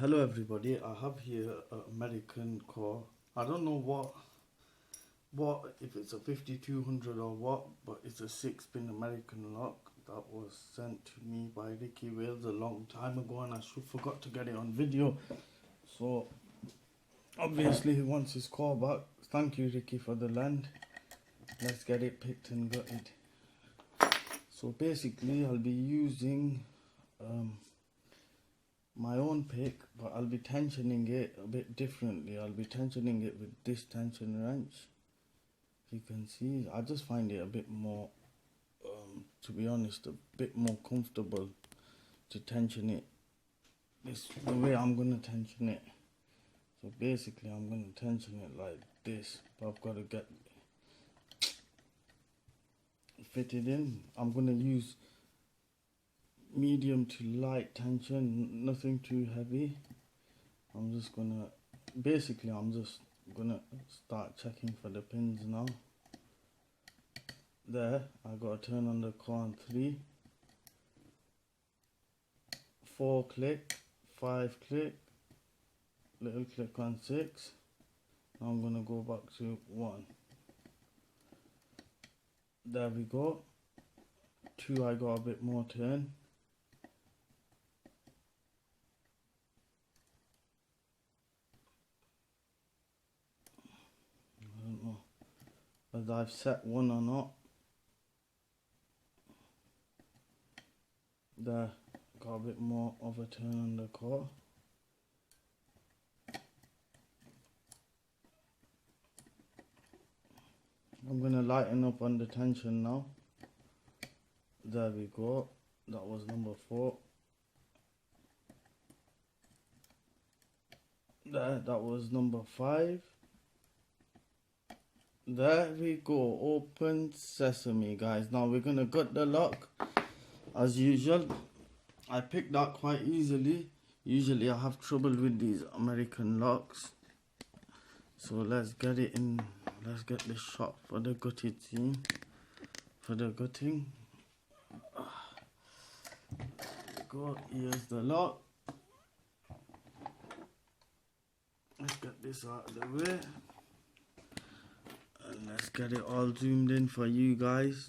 Hello everybody, I have here an American car. I don't know what if it's a 5200 or what, but it's a 6-pin American lock that was sent to me by Ricky Wales a long time ago, and I forgot to get it on video. So obviously he wants his car back. Thank you, Ricky, for the land. Let's get it picked and gutted. So basically I'll be using my own pick, but I'll be tensioning it a bit differently. I'll be tensioning it with this tension wrench. You can see, I just find it a bit more, to be honest, a bit more comfortable to tension it. This the way I'm gonna tension it. So basically I'm gonna tension it like this, but I've got to get fitted in. I'm gonna use medium to light tension, nothing too heavy. I'm just gonna start checking for the pins now. There, I gotta turn on the car on 3, 4 click, 5 click, little click on 6. Now I'm gonna go back to 1. There we go. 2, I got a bit more turn. I don't know whether I've set 1 or not. There, got a bit more of a turn on the car. I'm gonna lighten up on the tension now. There we go. That was number 4. There, that was number 5. There we go. Open sesame, guys. Now we're gonna gut the lock as usual. I picked that quite easily. Usually I have trouble with these American locks. So let's get it in. Let's get this shot for the gutted scene. For the gutting. Go. Here's the lock. Let's get this out of the way. And let's get it all zoomed in for you guys.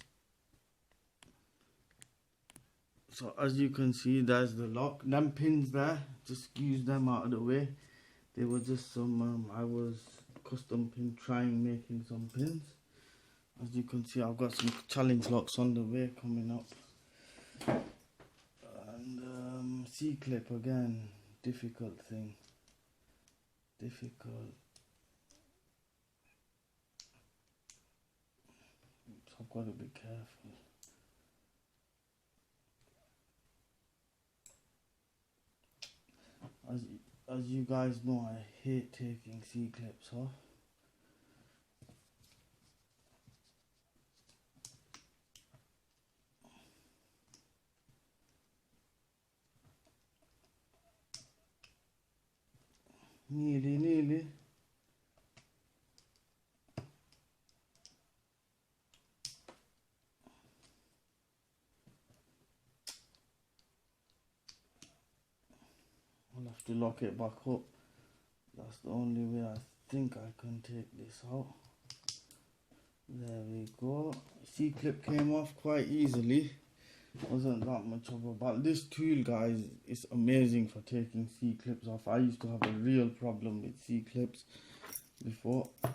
So as you can see, there's the lock. Them pins there, just use them out of the way. They were just some, I was custom pin making some pins. As you can see, I've got some challenge locks on the way coming up. And C-clip again, difficult thing. Difficult. So I've got to be careful. As you guys know, I hate taking C-clips off. Nearly. I'll have to lock it back up. That's the only way I think I can take this out. There we go. C-clip came off quite easily. Wasn't that much of a battle. This tool, guys, is amazing for taking C-clips off. I used to have a real problem with C-clips before. There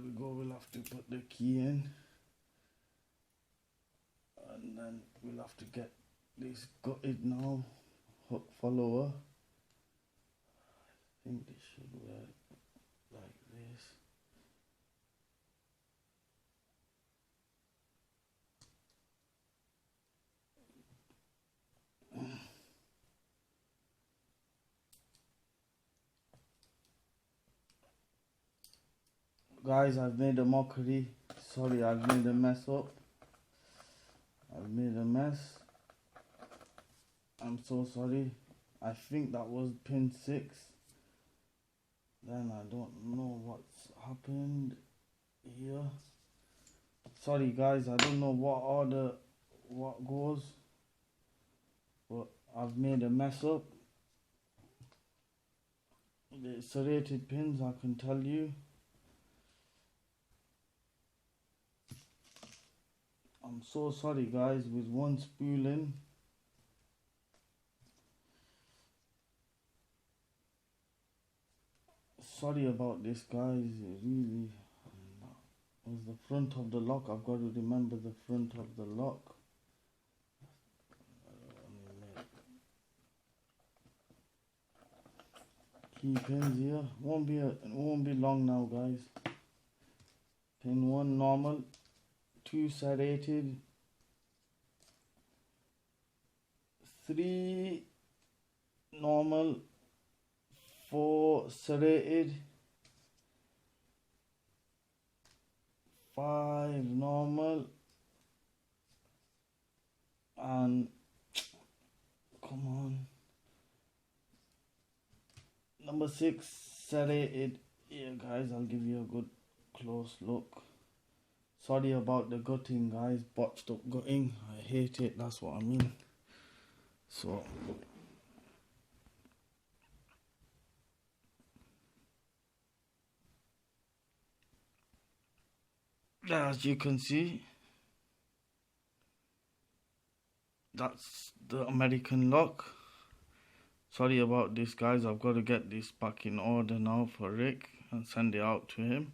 we go. We'll have to put the key in. And then we'll have to get this gutted now. Hook follower. I think this should work like this. Guys, I've made a mockery. Sorry, I've made a mess up. I've made a mess. I'm so sorry. I think that was pin 6. Then I don't know what's happened here. Sorry guys, I don't know what order what goes, but I've made a mess up. The serrated pins, I can tell you. I'm so sorry guys, with one spooling. Sorry about this guys, it really was the front of the lock. I've got to remember the front of the lock. Key pins here. Won't be long now guys. Pin 1 normal, 2 serrated, 3 normal, 4 serrated, 5 normal, and come on, number 6 serrated. Here guys, I'll give you a good close look. Sorry about the gutting guys, botched up gutting. I hate it, that's what I mean. So as you can see, that's the American lock. Sorry about this guys, I've got to get this back in order now for Rick and send it out to him.